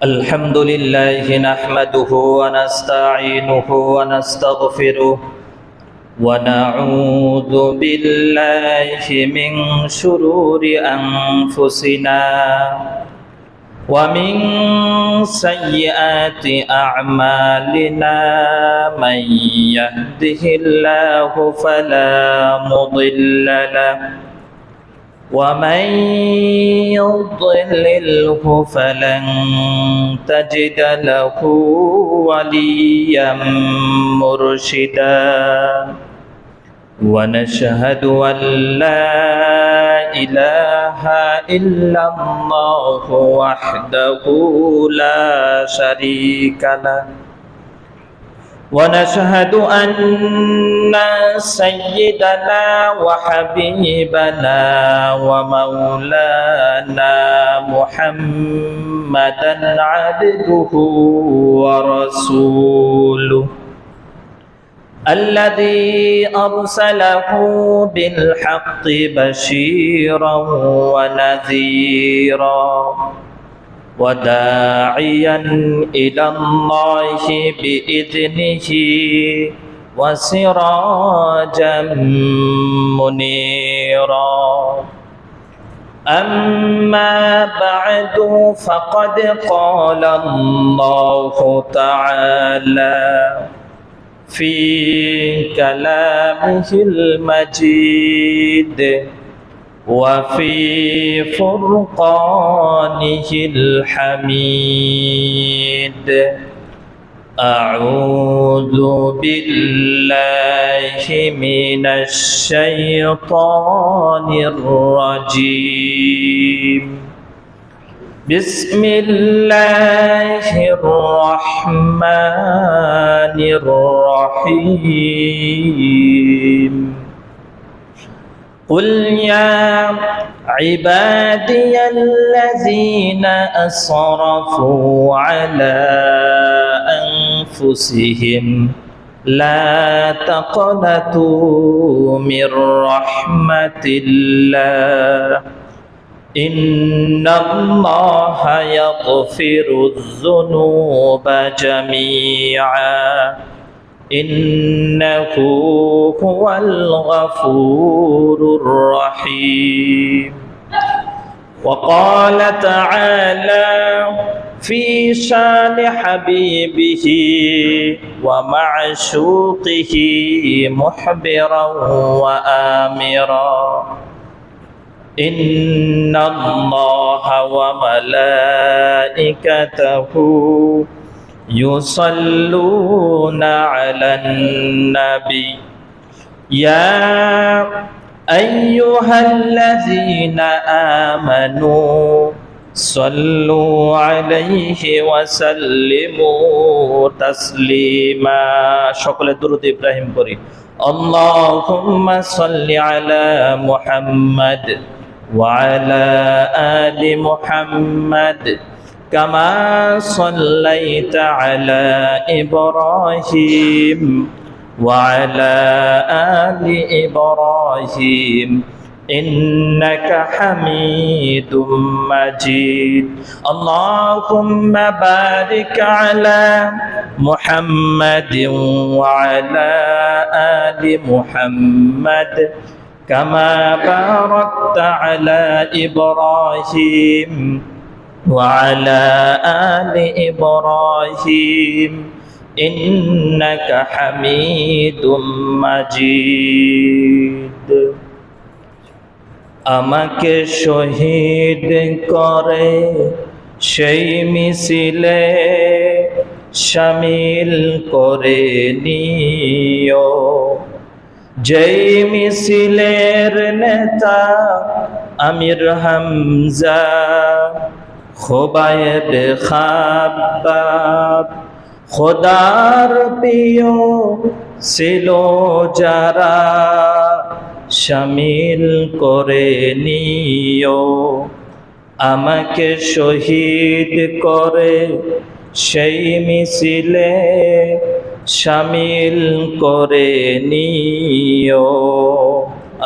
الحمد لله نحمده ونستعينه ونستغفره ونعوذ بالله من شرور أنفسنا ومن سيئات أعمالنا من يهده الله فلا مضل له ومن يضلله فلن تجد له وليا مرشدا ونشهد أن لا إله إلا الله وحده لا شريك له ونشهد أن سيدنا وحبيبنا ومولانا محمدا عبده ورسوله الذي أرسله بالحق بشيرا ونذيرا وداعيا إلى الله بإذنه وسراجا منيرا أما بعد فقد قال الله تعالى في كلامه المجيد وفي فرقانه الحميد أعوذ بالله من الشيطان الرجيم بسم الله الرحمن الرحيم قل يا عبادي الذين أسرفوا على أنفسهم لا تقنطوا من رحمة الله إن الله يغفر الذنوب جميعا إنه هو الغفور الرحيم وقال تعالى في شان حبيبه ومعشوقه محبرا وآمرا إن الله وملائكته يصلون على النبي يا أيها الذين آمنوا صلوا عليه وسلموا تسليما شكل درود إبراهيم قري اللهم صل على محمد وعلى آل محمد كما صليت على إبراهيم وعلى آل إبراهيم إنك حميد مجيد اللهم بارك على محمد وعلى آل محمد كما باركت على إبراهيم وعلى آل إبراهيم إنك حميد مجيد আমাকে শহীদ করে সেই মিছিলে শামিল করে নিও যেই মিছিলের নেতা আমির হামজা খোবায়েব খাব্বাব খোদার প্রিয় ছিল যারা শামিল করে নিও আমাকে শহীদ করে সেই মিছিলে শামিল করে নিও।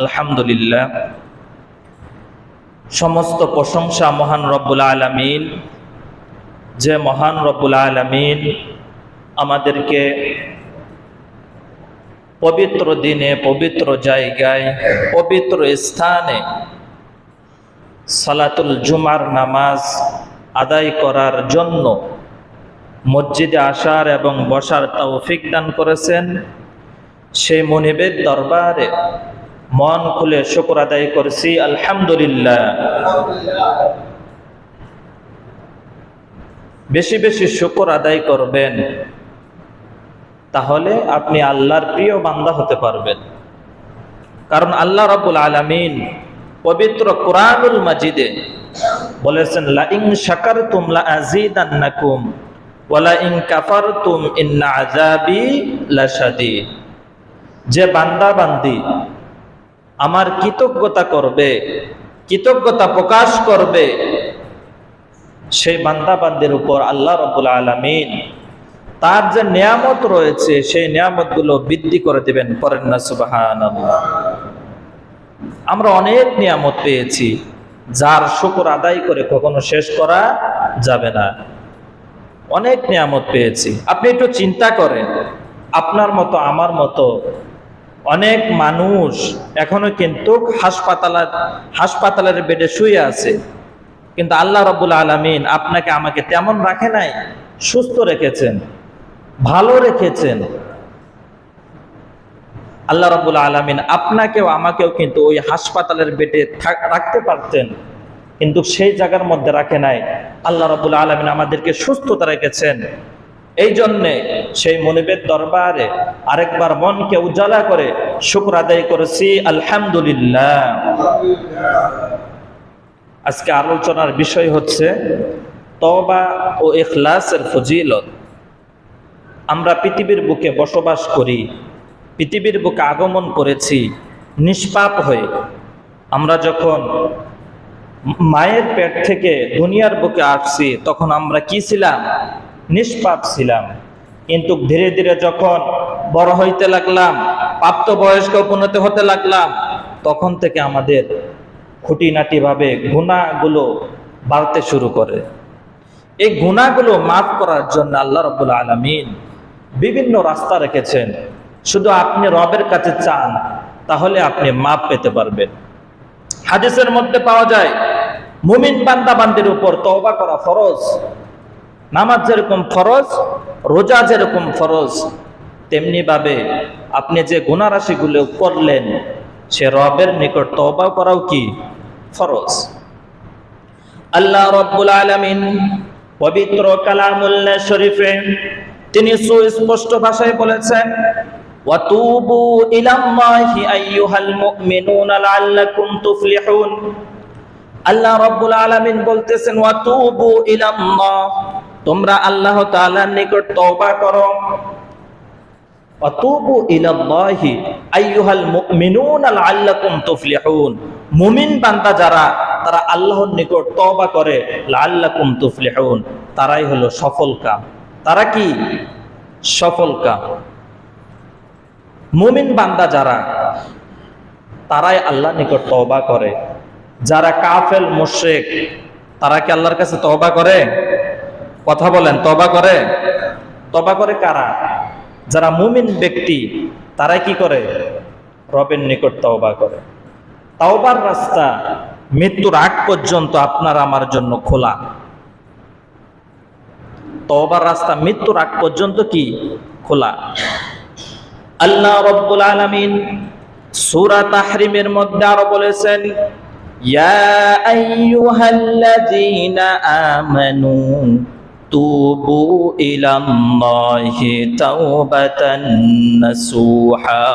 আলহামদুলিল্লাহ। সমস্ত প্রশংসা মহান রব্বুল আলামিন, যে মহান রব্বুল আলামিন আমাদেরকে পবিত্র দিনে, পবিত্র জায়গায়, পবিত্র স্থানে সালাতুল জুমার নামাজ আদায় করার জন্য মসজিদে আসার এবং বসার তৌফিক দান করেছেন। সেই মুনিবের দরবারে মন খুলে শুকর আদায় করছি, আলহামদুলিল্লাহ। বেশি বেশি শুকর আদায় করবেন, তাহলে আপনি আল্লাহর প্রিয় বান্দা হতে পারবেন। কারণ আল্লাহ রাব্বুল আলামিন পবিত্র কোরআনুল মাজিদে বলেছেন, লা ইন শাকারতুম লা আযীদান্নাকুম ওয়া লা ইন কাফারতুম ইন্না আযাবি লাশাদীদ। যে বান্দা বান্দি আমার কৃতজ্ঞতা করবে, কৃতজ্ঞতা প্রকাশ করবে, সেই বান্দা বান্দির উপর আল্লাহ রাব্বুল আলামিন তার যে নিয়ামত রয়েছে সেই নিয়ামতগুলো বৃদ্ধি করে দিবেন। পড়েন না সুবহানাল্লাহ। আমরা অনেক নিয়ামত পেয়েছি, যার শুকর আদায় করে কখনো শেষ করা যাবে না। অনেক নিয়ামত পেয়েছি। আপনি একটু চিন্তা করেন, আপনার মতো আমার মতো অনেক মানুষ এখনো কিন্তু হাসপাতালের বেডে শুয়ে আছে, কিন্তু আল্লাহ রাব্বুল আলামিন আপনাকে আমাকে তেমন রাখে নাই, সুস্থ রেখেছেন, ভালো রেখেছেন। আল্লাহ রাব্বুল আলামিন আপনাকেও আমাকেও কিন্তু ওই হাসপাতালের বেডে রাখতে পারতেন, কিন্তু সেই জায়গার মধ্যে রাখে নাই। আল্লাহ রাব্বুল আলামিন আমাদেরকে সুস্থতা রেখেছেন। এই জন্যে সেই মুনিবের দরবারে আরেকবার মনকে উজালা করে শুকর আদায় করেছি, আলহামদুলিল্লাহ। আজকে আলোচনার বিষয় হচ্ছে তওবা ও ইখলাসের ফজিলত। আমরা পৃথিবীর বুকে বসবাস করি, পৃথিবীর বুকে আগমন করেছি নিষ্পাপ হয়ে। আমরা যখন মায়ের পেট থেকে দুনিয়ার বুকে আসছি তখন আমরা কি ছিলাম? নিষ্পাপ ছিলাম। কিন্তু ধীরে ধীরে যখন বড় হইতে লাগলাম, প্রাপ্তবয়স্ক উপনীত হতে লাগলাম, তখন থেকে আমাদের খুঁটিনাটি ভাবে গুনাহগুলো বাড়তে শুরু করে। এই গুনাহগুলো মাফ করার জন্য আল্লাহ রাব্বুল আলামিন বিভিন্ন রাস্তা রেখেছেন। শুধু আপনি রবের কাছে চান, তাহলে আপনি মাফ পেতে পারবেন। হাদিসের মধ্যে পাওয়া যায়, মুমিন বান্দা বান্দির উপর তওবা করা ফরজ। নামাজ যেরকম ফরজ, রোজা যেরকম ফরজ, তেমনি ভাবে আপনি যে গুনাহ রাশিগুলো করলেন সে রবের নিকট তওবা করাও কি ফরজ। আল্লাহ রাব্বুল আলামিন পবিত্র কালামুল্লাহ শরীফে তিনি সুস্পষ্ট ভাষায় বলেছেন, ওয়াতুবু ইলাল্লাহি আইয়ুহাল মুমিনুনা লাআল্লাকুম তুফলিহুন। আল্লাহ রাব্বুল আলামিন বলতেছেন, ওয়াতুবু ইলাল্লাহ, তোমরা আল্লাহ তাআলার নিকট তওবা করো। ওয়াতুবু ইলাল্লাহি আইয়ুহাল মুমিনুনা লাআল্লাকুম তুফলিহুন। মুমিন বান্দা যারা, তারা আল্লাহর নিকট তওবা করে, লাআল্লাকুম তুফলিহুন, তারাই হলো সফল কাম। তারা কি? সফল কাম। মুমিন বান্দা যারা, তারাই আল্লাহর নিকট তওবা করে। যারা কাফের মুশরিক, তারা কি আল্লাহর কাছে তওবা করে? কথা বলেন, তওবা করে? তওবা করে কারা? যারা মুমিন ব্যক্তি, তারাই কি করে? রবের নিকট তওবা করে। তওবার রাস্তা মৃত্যুর আগ পর্যন্ত আপনার আমার জন্য খোলা। তওবার রাস্তা মৃত্যুর আগ পর্যন্ত কি খোলা। আল্লাহ রাব্বুল আলামিন সূরা তাহরিমের মধ্যে আরো বলেছেন, ইয়া আইয়ুহাল্লাযীনা আমানু তুবু ইলাল্লাহি তাওবাতান নাসুহা।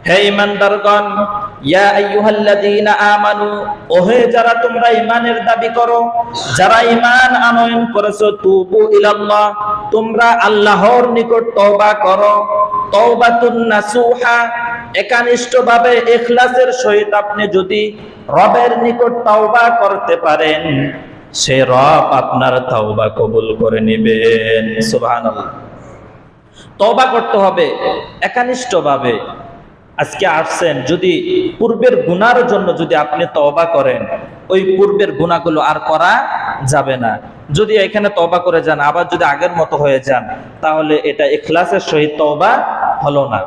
হে ঈমানদারগণ, ইয়া আইয়ুহাল্লাযীনা আমানু, ওহে যারা তোমরা ঈমানের দাবি করো, যারা ঈমান আনয়ন করেছো, তুবু ইলাল্লাহ, তোমরা আল্লাহর নিকট তওবা করো। তাওবাতুন নাসুহা, একানিষ্ঠভাবে ইখলাসের সহিত আপনি যদি রবের নিকট তওবা করতে পারেন, সে রব আপনার তওবা কবুল করে নেবেন। সুবহানাল্লাহ। তওবা করতে হবে একানিষ্ঠভাবে। আজকে আসছেন, যদি পূর্বের গুনার জন্য যদি আপনি তওবা করেন, ওই পূর্বের গুনাহগুলো আর করা যাবে না। যদি এখানে তওবা করে যান, আবার যদি আগের মতো হয়ে যান, তাহলে এটা ইখলাসের সহিত তওবা হলো না।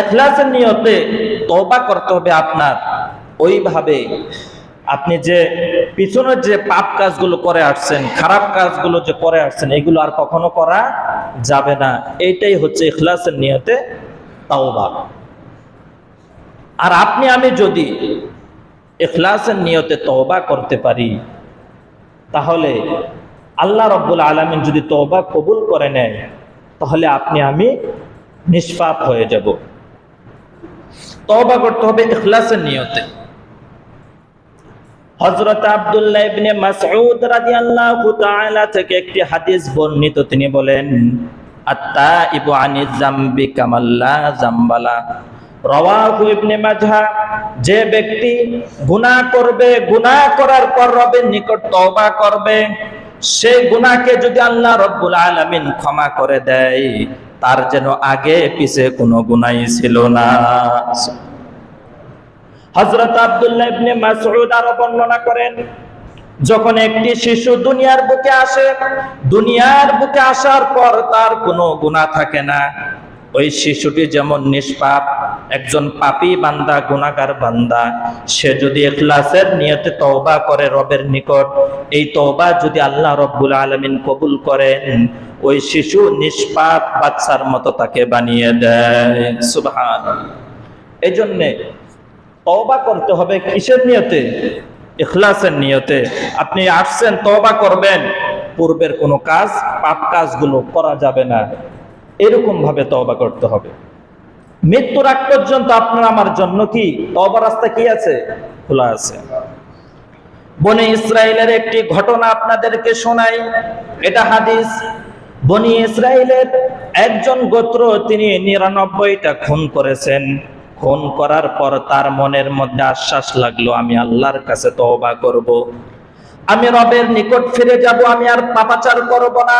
ইখলাসের নিয়তে তওবা করতে হবে আপনার। ওইভাবে আপনি যে পিছনের যে পাপ কাজগুলো করে আসছেন, খারাপ কাজগুলো যে করে আসছেন, এগুলো আর কখনো করা যাবে না। এইটাই হচ্ছে ইখলাসের নিয়তে তাওবা। আর আপনি আমি যদি ইখলাসের নিয়তে তওবা করতে পারি, তাহলে আল্লাহ রাব্বুল আলামিন যদি তওবা কবুল করে নেয়, তাহলে আপনি আমি নিষ্পাপ হয়ে যাব। তওবা করতে হবে ইখলাসের নিয়তে। হযরত আব্দুল্লাহ ইবনে মাসউদ রাদিয়াল্লাহু তাআলা থেকে একটি হাদিস বর্ণিত, তিনি বলেন, আত-তাইবু আনিজ যামবি কামাল্লা যামবালা, রাওয়াহু ইবনে মাজাহ। যে ব্যক্তি গুনাহ করবে, গুনাহ করার পর রবের নিকট তওবা করবে, সেই গুনাহকে যদি আল্লাহ রাব্বুল আলামিন ক্ষমা করে দেয়, তার যেন আগে পিছে কোনো গুনাহই ছিল না। হযরত আব্দুল্লাহ ইবনে মাসউদ আরো বর্ণনা করেন, যখন একটি শিশু দুনিয়ার বুকে আসে, দুনিয়ার বুকে আসার পর তার কোনো গুনাহ থাকে না, ওই শিশুটি যেমন নিষ্পাপ, একজন পাপী বান্দা, গুনাহগার বান্দা, সে যদি ইখলাসের নিয়তে তওবা করে রবের নিকট, এই তওবা যদি আল্লাহ রাব্বুল আলামিন কবুল করেন, ওই শিশু নিষ্পাপ বাচ্চার মতো তাকে বানিয়ে দেয়। সুবহানাল্লাহ। এজন্য তওবা করতে হবে কিসের নিয়তে? ইখলাসের নিয়তে। আপনি আসছেন তওবা করবেন, পূর্বের কোনো কাজ, পাপ কাজগুলো করা যাবে না, এরকম ভাবে তওবা করতে হবে। মৃত্যুর আগ পর্যন্ত আপনার আমার জন্য কি তওবার রাস্তা কি আছে? খোলা আছে। বনি ইসরাইলের একটি ঘটনা আপনাদেরকে শোনাই, এটা হাদিস। বনি ইসরাইলের একজন গোত্র, তিনি 99টা খুন করেছেন। খুন করার পর তার মনের মধ্যে আশ্বাস লাগলো, আমি আল্লাহর কাছে তওবা করব, আমি রবের নিকট ফিরে যাব, আমি আর পাপাচার করব না।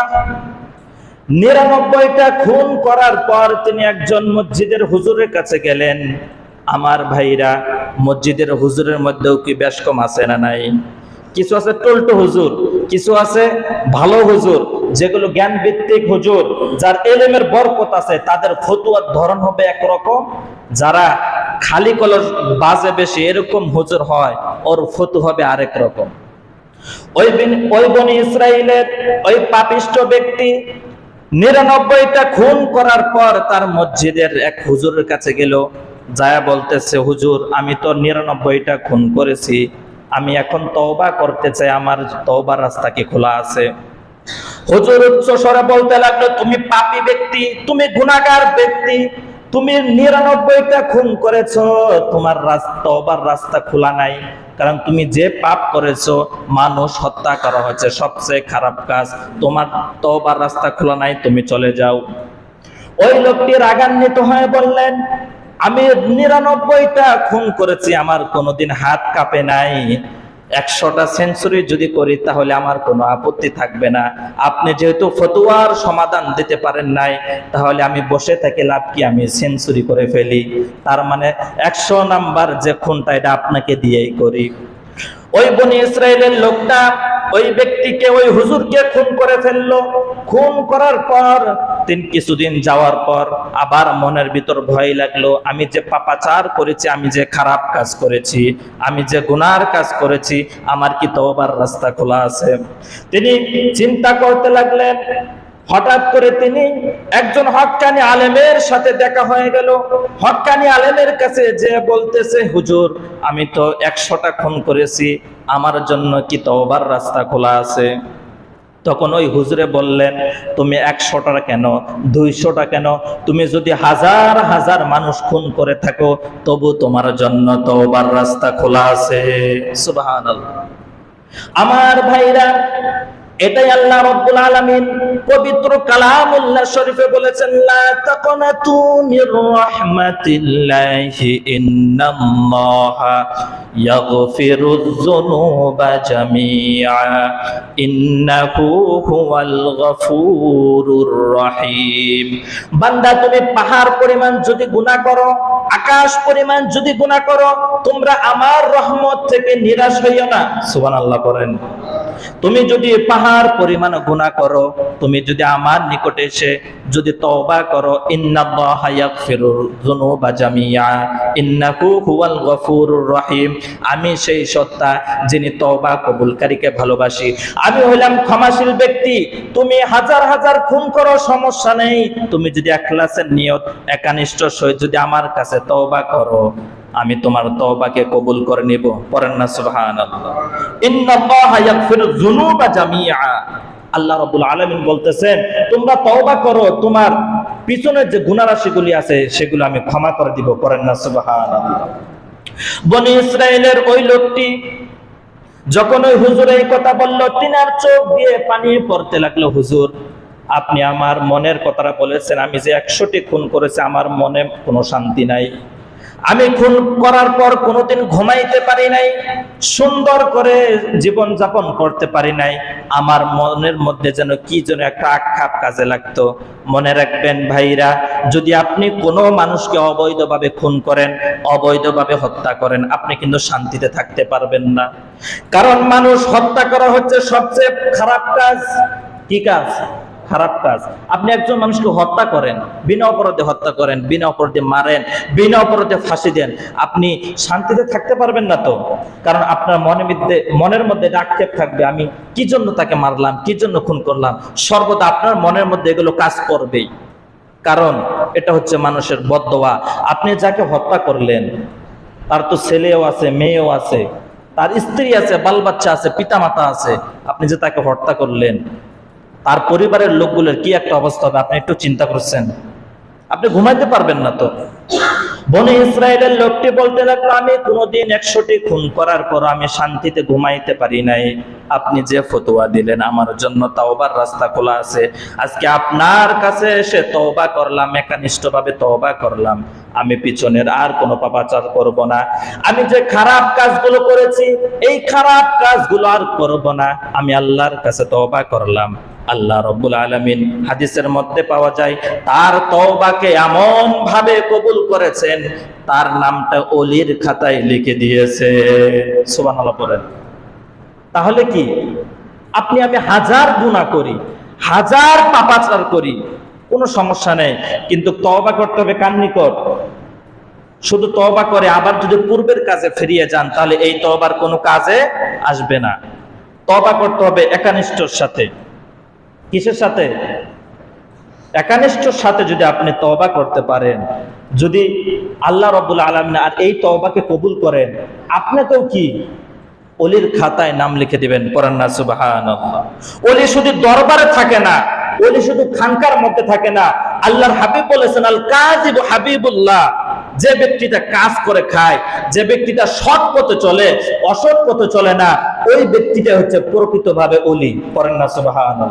99টা খুন করার পর তিনি একজন মসজিদের হুজুরের কাছে গেলেন। আমার ভাইরা, মসজিদের হুজুরের মধ্যেও কি বেশ কম আছে না নাই? কিছু আছে টলটো হুজুর, কিছু আছে ভালো হুজুর, যেগুলো জ্ঞান ভিত্তিক হুজুর, যার এলেমের বরকত আছে, তাদের ফতুয়ার ধরন হবে একরকম। যারা খালি কলস বাজে বেশি, এরকম হুজুর হয়, ওর ফতু হবে আরেক রকম। ওই বনি ইসরাইলের ওই পাপিষ্ঠ ব্যক্তি 99টা খুন করার পর তার মসজিদের এক হুজুরের কাছে গেল, যায়া বলতেছে, হুজুর, আমি তো 99টা খুন করেছি, আমি এখন তওবা করতে চাই, আমার তওবার রাস্তা কি খোলা আছে? হুজুর উচ্চ স্বরে বলতে লাগলো, তুমি পাপী ব্যক্তি, তুমি গুনাহগার ব্যক্তি, তুমি 99টা খুন করেছো, তোমার তওবার রাস্তা খোলা নাই। কারণ তুমি যে পাপ করেছো, মানুষ হত্যা করা হয়েছে, সবচেয়ে খারাপ কাজ, তোমার তওবার রাস্তা খোলা নাই, তুমি চলে যাও। ওই লোকটি রাগান্বিত হয়ে বললেন, আমি 99টা খুন করেছি, আমার কোনোদিন হাত কাঁপে নাই, 100টা সেঞ্চুরি যদি করি তাহলে আমার কোনো আপত্তি থাকবে না। আপনি যেহেতু ফতোয়ার সমাধান দিতে পারেন নাই, তাহলে আমি বসে থেকে লাভ কি, আমি সেঞ্চুরি করে ফেলি। তার মানে 100 নাম্বার যে খুনটা, এটা আপনাকে দিয়েই করি। ওই বনি ইসরাইলের লোকটা ওই ব্যক্তিকে, ওই হুজুরকে খুন করে ফেললো। খুন করার পর কিছুদিন যাওয়ার পর আবার মনের ভিতর ভয় লাগলো, আমি যে পাপাচার করেছি, আমি যে খারাপ কাজ করেছি, আমি যে গুনার কাজ করেছি, আমার কি তওবার রাস্তা খোলা আছে? তিনি চিন্তা করতে লাগলেন। হঠাৎ করে তিনি একজন হক্কানি আলেমের সাথে দেখা হয়ে গেল। হক্কানি আলেমের কাছে যে বলতেছে, হুজুর, আমি তো 100টা খুন করেছি, আমার জন্য কি তওবার রাস্তা খোলা আছে? তখন ওই হুজুরে বললেন, তুমি 100টা কেন, 200টা কেন, তুমি যদি হাজার হাজার মানুষ খুন করে থাকো, তবু তোমার জন্য তওবার রাস্তা খোলা আছে। সুবহানাল্লাহ। আমার ভাইরা, এটাই আল্লাহ রাব্বুল আলামিন পবিত্র কালামুল্লাহ শরীফে বলেছেন, লা তাকনাতু মির রাহমাতিল্লাহি ইন্নাল্লাহা ইয়াগফিরুয যুনুবা জামিআ ইন্নাহু হুয়াল গফুরুর রহিম। বান্দা, তুমি পাহাড় পরিমাণ যদি গুনাহ করো, আকাশ পরিমাণ যদি গুনাহ করো, তোমরা আমার রহমত থেকে নিরাশ হইও না। সুবহানাল্লাহ বলেন। তুমি যদি পাহাড় পরিমাণ গুনাহ করো, তুমি যদি আমার নিকটে এসে যদি তওবা করো, ইন্নাল্লাহা ইয়াগফিরুয যুনুবা জামিআ ইন্নাহু হুয়াল গফুরুর রহিম, আমি সেই সত্তা যিনি তওবা কবুলকারীকে ভালোবাসি, আমি হইলাম ক্ষমাশীল ব্যক্তি। তুমি হাজার হাজার খুন করো, সমস্যা নেই, তুমি যদি ইখলাসের নিয়ত একানিষ্ঠর সহিত যদি আমার কাছে তওবা করো, আমি তোমার তওবাকে কবুল করে নিব। পড়েন না সুবহানাল্লাহ। ইন্নাল্লাহা ইয়াগফিরুয যুনুবা জামিআ। আল্লাহ রাব্বুল আলামিন বলতেছেন, তোমরা তওবা করো, তোমার পিছনের যে গুনাহ রাশিগুলি আছে সেগুলো আমি ক্ষমা করে দিব। পড়েন না সুবহানাল্লাহ। বনি ইসরাইলের ওই লোকটি যখন ওই হুজুর এই কথা বলল, তিনার চোখ দিয়ে পানি পড়তে লাগলো। হুজুর, আপনি আমার মনের কথাটা বলেছেন, আমি যে 100টি খুন করেছি, আমার মনে কোনো শান্তি নাই, আমি খুন করার পর কোনোদিন ঘুমাইতে পারি নাই, সুন্দর করে জীবন যাপন করতে পারি নাই, আমার মনের মধ্যে যেন কি যেন একটা আক্ষেপ কাজে লাগতো। মনে রাখবেন ভাইরা, যদি আপনি কোনো মানুষকে অবৈধভাবে খুন করেন, অবৈধভাবে হত্যা করেন, আপনি কিন্তু শান্তিতে থাকতে পারবেন না। কারণ মানুষ হত্যা করা হচ্ছে সবচেয়ে খারাপ কাজ। কি কাজ? খারাপ কাজ। আপনি একজন মানুষকে হত্যা করেন, বিনা অপরাধে হত্যা করেন, বিনা অপরাধে মারেন, বিনা অপরাধে ফাঁসি দেন, আপনি শান্তিতে থাকতে পারবেন না তো। কারণ আপনার মনের মধ্যে আক্ষেপ থাকবে, আমি কি জন্য তাকে মারলাম, কি জন্য খুন করলাম, সর্বদা আপনার মনের মধ্যে এগুলো কাজ করবেই। কারণ এটা হচ্ছে মানুষের বদদোয়া। আপনি যাকে হত্যা করলেন, তার তো ছেলেও আছে, মেয়েও আছে, তার স্ত্রী আছে, বাল বাচ্চা আছে, পিতামাতা আছে। আপনি যে তাকে হত্যা করলেন, তার পরিবারের লোকগুলোর কি একটা অবস্থা হবে, আপনি একটু চিন্তা করছেন? আপনি ঘুমাইতে পারবেন না তো। বনি ইসরায়েলের লোকটি বলতে লাগলো, আমি কোনোদিন 100টি খুন করার পর আমি শান্তিতে ঘুমাইতে পারি নাই। আপনি যে ফতোয়া দিলেন, আমার জন্য তওবার রাস্তা খোলা আছে। আজকে আপনার কাছে এসে তওবা করলাম, একনিষ্ঠভাবে তওবা করলাম, আমি পিছনের আর কোনো পাপাচার করব না। আমি যে খারাপ কাজগুলো করেছি, এই খারাপ কাজগুলো আর করব না, আমি আল্লাহর কাছে তওবা করলাম। আল্লাহ রাব্বুল আলামিন হাদিসের মধ্যে পাওয়া যায়, তার তওবাকে এমন ভাবে কবুল করেছেন, তার নামটা ওলির খাতায় লিখে দিয়েছে। সুবহানাল্লাহ পড়েন। তাহলে কি, আপনি আমি হাজার গুনাহ করি, হাজার পাপাচার করি, কোনো সমস্যা নেই, কিন্তু তওবা করতে হবে কার নিকট? শুধু তওবা করে আবার যদি পূর্বের কাজে ফিরিয়ে যান, তাহলে এই তওবার কোনো কাজে আসবে না। তওবা করতে হবে একনিষ্ঠর সাথে। কিসের সাথে? একনিষ্ঠর সাথে যদি আপনি তওবা করতে পারেন, যদি আল্লাহ রাব্বুল আলামিন আর এই তওবাকে কবুল করেন, আপনাকেও কি ওলির খাতায় নাম লিখে দিবেন। পড়েন না সুবহানাল্লাহ। ওলি শুধু দরবারে থাকে না, ওলি শুধু খানকার মধ্যে থাকে না। আল্লাহর হাবিব বলেছেন, আল কাযিবু হাবিবুল্লাহ, যে ব্যক্তিটা কাজ করে খায়, যে ব্যক্তিটা সৎ পথে চলে, অসৎ পথে চলে না, ওই ব্যক্তিটা হচ্ছে প্রকৃতভাবে ওলি। পড়েন না সুবহানাল্লাহ।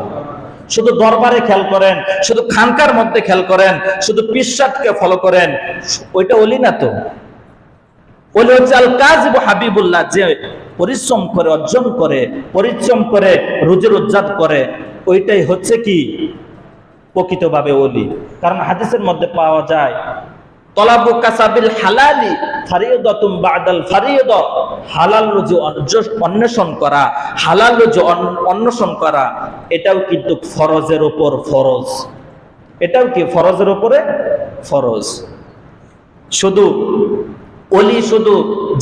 শুধু দরবারে খেয়াল করেন, শুধু খানকার মধ্যে খেয়াল করেন, শুধু পিরসাদকে ফলো করেন, ওইটা ওলি না তো। ওলি হচ্ছে আল কাযিবু হাবিবুল্লাহ, যে পরিশ্রম করে, অর্জন করে, পরিশ্রম করে, রুজি রোজগার করে, ওইটাই হচ্ছে কি প্রকৃতভাবে ওলি। কারণ হাদিসের মধ্যে পাওয়া যায়, তলাবু কাসাবিল হালালি ফারিয়দাতুম বাদাল ফারিয়দা, হালাল রুজি অন্বেষণ করা, হালাল রুজি অন্বেষণ করা, এটাও কিন্তু ফরজের উপর ফরজ। এটাও কি ফরজের উপরে ফরজ। শুধু ওলি শুধু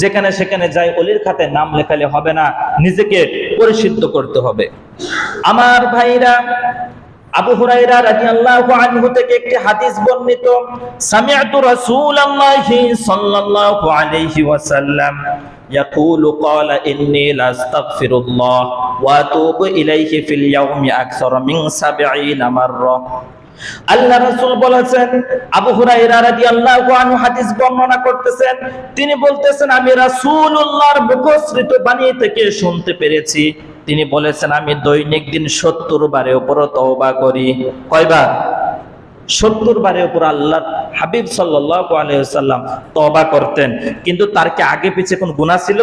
যেখানে সেখানে যায় ওলির খাতায় নাম লেখালে হবে না, নিজেকে পরিশুদ্ধ করতে হবে। আমার ভাইরা, আবু হুরায়রা রাদিয়াল্লাহু আনহু থেকে একটি হাদিস বর্ণিত, সামি'তু রাসূলুল্লাহি সাল্লাল্লাহু আলাইহি ওয়াসাল্লাম ইয়াকুলু ক্বালা ইন্নী লাস্তাগফিরুল্লাহ ওয়া আতুবু ইলাইহি ফিল ইয়াউমি আকসারা মিন 70 মাররা। আল্লাহ রাসূল বলেছেন, আবু হুরায়রা রাদিয়াল্লাহু আনহু হাদিস বর্ণনা করতেছেন, তিনি বলতেছেন, আমি রাসূলুল্লাহর মুখশ্রিত বাণী থেকে শুনতে পেরেছি, তিনি বলেছেন আমি দৈনিক দিন 70 বারের উপর তওবা করি। কয়বার? 70 বারের উপর আল্লাহ হাবিব সাল্লাল্লাহু আলাইহি ওয়াসাল্লাম তওবা করতেন। কিন্তু তার কি আগে পিছে কোন গুনাহ ছিল?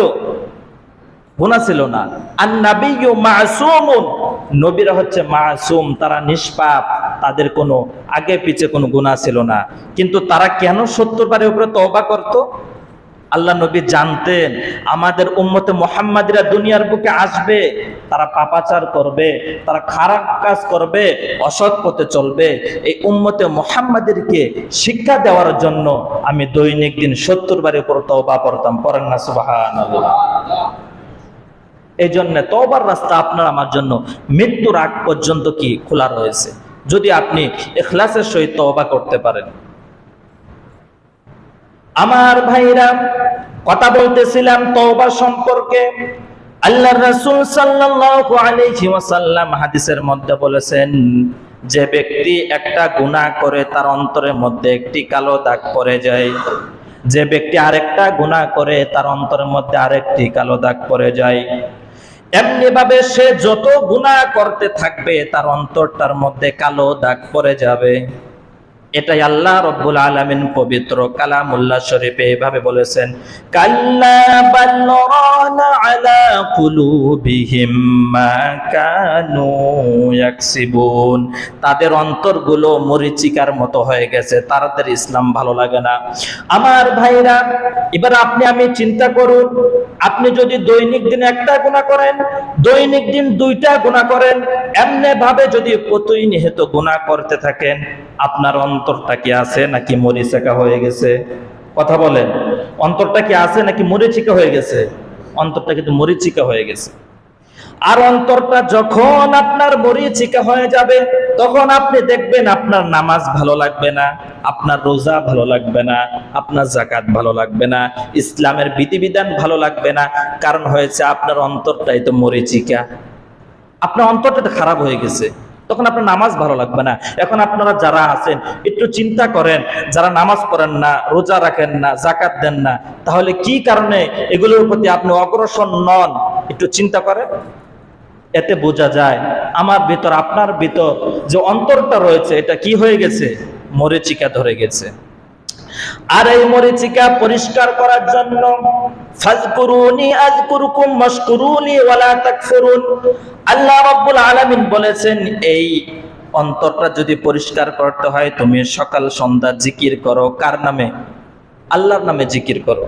গুনাহ ছিল না। আন নাবিয়্যু মাসুমুন, নবীরা হচ্ছে মাসুম, তারা নিষ্পাপ, তাদের কোনো আগে পিছে কোনো গুনাহ ছিল না। কিন্তু তারা কেন 70 বারের উপরে তওবা করত? আল্লাহ নবী জানতেন আমাদের উম্মতে মুহাম্মাদিরা দুনিয়ার বুকে আসবে, তারা পাপাচার করবে, তারা খারাপ কাজ করবে, অসৎ পথে চলবে। এই উম্মতে মুহাম্মাদিরকে শিক্ষা দেওয়ার জন্য আমি দৈনিক দিন 70 বারের উপর তওবা করতাম। পড়েন না সুবহানাল্লাহ। এই জন্য তওবার রাস্তা আপনার আমার জন্য মৃত্যুর আগ পর্যন্ত কি খোলা রয়েছে, যদি আপনি ইখলাসের সহিত তওবা করতে পারেন। আমার ভাইরা, কথা বলতেছিলাম তওবা সম্পর্কে। আল্লাহর রাসূল সাল্লাল্লাহু আলাইহি ওয়াসাল্লাম হাদিসের মধ্যে বলেছেন, যে ব্যক্তি একটা গুনাহ করে তার অন্তরের মধ্যে একটি কালো দাগ পড়ে যায়, যে ব্যক্তি আরেকটা গুনাহ করে তার অন্তরের মধ্যে আরেকটি কালো দাগ পড়ে যায়, এমনি ভাবে সে যত গুনাহ করতে থাকবে তার অন্তরটার মধ্যে কালো দাগ পড়ে যাবে। এটাই আল্লাহ রাব্বুল আলামিন পবিত্র কালামুল্লাহ শরীফে এভাবে বলেছেন, কাল্লা বাল রানা আলা কুলুবিহিম মা কানু ইয়াকসিবুন, তাদের অন্তরগুলো মরিচিকার মতো হয়ে গেছে, তাদের ইসলাম ভালো লাগে না। আমার ভাইরা, এবার আপনি আমি চিন্তা করুন, আপনি যদি দৈনিক দিন একটা গুনাহ করেন, দৈনিক দিন 2টা গুনাহ করেন, এমনি ভাবে যদি প্রতিনিয়ত গুনাহ করতে থাকেন, আপনার অন্তরটা কি আছে নাকি মরিচিকা হয়ে গেছে? কথা বলেন, অন্তরটা কি আছে নাকি মরিচিকা হয়ে গেছে? অন্তরটা কিন্তু মরিচিকা হয়ে গেছে। আর অন্তরটা যখন আপনার মরিচিকা হয়ে যাবে, তখন আপনি দেখবেন আপনার নামাজ ভালো লাগবে না, আপনার রোজা ভালো লাগবে না, আপনার যাকাত ভালো লাগবে না, ইসলামের বিধিবিধান ভালো লাগবে না। কারণ হয়েছে আপনার অন্তরটাই তো মরিচিকা, আপনার অন্তরটা তো খারাপ হয়ে গেছে, তখন আপনার নামাজ ভালো লাগবে না। এখন আপনারা যারা আছেন একটু চিন্তা করেন, যারা নামাজ পড়েন না, রোজা রাখেন না, যাকাত দেন না, তাহলে কি কারণে এগুলোর প্রতি আপনি অগ্রসর নন? একটু চিন্তা করেন। এতে বোঝা যায় আমার ভিতর, আপনার ভিতর যে অন্তরটা রয়েছে এটা কি হয়ে গেছে? মরিচিকা ধরে গেছে। আর এই মরিচিকা পরিষ্কার করার জন্য ফাজকুরুনি আযকুরুকুম ওয়াশকুরুনি ওয়ালা তাকফুরুন, আল্লাহ রাব্বুল আলামিন বলেছেন, এই অন্তরটা যদি পরিষ্কার করতে হয় তুমি সকাল সন্ধ্যা জিকির করো। কার নামে? আল্লাহর নামে জিকির করো।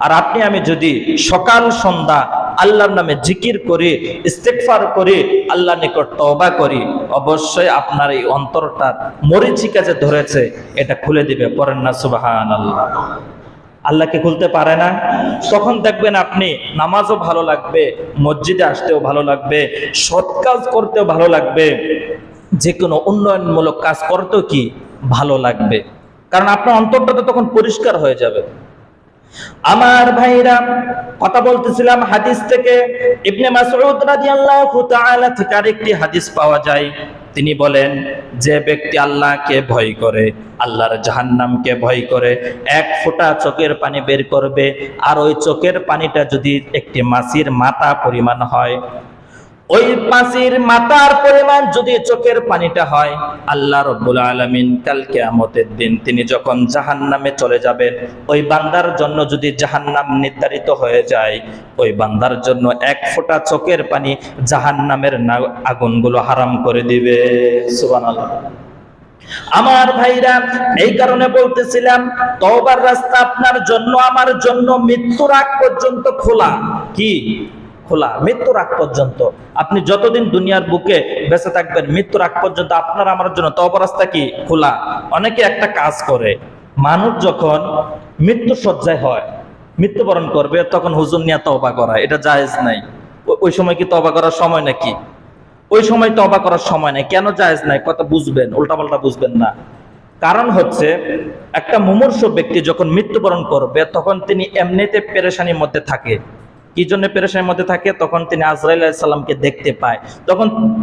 আর আপনি আমি যদি সকাল সন্ধ্যা আল্লাহর নামে জিকির করি, ইস্তেগফার করি, আল্লাহর নিকট তওবা করি, অবশ্যই আপনার এই অন্তরটার মরিচিকা যে ধরেছে এটা খুলে দিবে। পড়েন না সুবহানাল্লাহ। আল্লাহকে খুলতে পারে না? তখন দেখবেন আপনি নামাজও ভালো লাগবে, মসজিদে আসতেও ভালো লাগবে, সৎ কাজ করতেও ভালো লাগবে, যে কোনো উন্নয়নমূলক কাজ করতেও কি ভালো লাগবে, কারণ আপনার অন্তরটা তো তখন পরিষ্কার হয়ে যাবে। আমার ভাইরা, কথা বলতেছিলাম হাদিস থেকে। ইবনে মাসউদ রাদিয়াল্লাহু তাআলা থেকে আরেকটি হাদিস পাওয়া যায়। তিনি বলেন, যে ব্যক্তি আল্লাহকে ভয় করে, আল্লাহর জাহান্নামকে ভয় করে, 1 ফোঁটা চোখের পানি বের করবে, আর ওই চোখের পানিটা যদি একটি মাছির মাথা পরিমাণ হয়, ওই মাছির মাথার পরিমাণ যদি চোখের পানিটা হয়, আল্লাহ রাব্বুল আলামিন কাল কিয়ামতের দিন তিনি যখন জাহান্নামে চলে যাবেন, ওই বান্দার জন্য যদি জাহান্নাম নির্ধারিত হয়ে যায়, ওই বান্দার জন্য 1 ফোঁটা চোখের পানি জাহান্নামের আগুনগুলো হারাম করে দিবে। সুবহানাল্লাহ। আমার ভাইরা, এই কারণে বলতেছিলাম তওবার রাস্তা আপনার জন্য আমার জন্য মৃত্যুর আগ পর্যন্ত খোলা। কি খোলা? মৃত্যুর আগ পর্যন্ত। আপনি যতদিন দুনিয়ার বুকে বেঁচে থাকবেন, মৃত্যুর আগ পর্যন্ত আপনার আমার জন্য তওবার রাস্তা কি খোলা। অনেকে একটা কাজ করে, মানুষ যখন মৃত্যু শয্যায় হয়, মৃত্যুবরণ করবে, তখন হুজুর নিয়ে তওবা করা, এটা জায়েজ নাই। ওই সময় কি তওবা করার সময় নাকি? ওই সময় তওবা করার সময় নাই। কেন জায়েজ নাই? কথা বুঝবেন, উল্টাপাল্টা বুঝবেন না। কারণ হচ্ছে, একটা মুমূর্ষু ব্যক্তি যখন মৃত্যুবরণ করবে তখন তিনি এমনিতে পেরেশানির মধ্যে থাকে, কি জন্য পেরেশানির মধ্যে থাকে? তখন তিনি আজরাইল আলাইহিস সালামকে দেখতে পায়।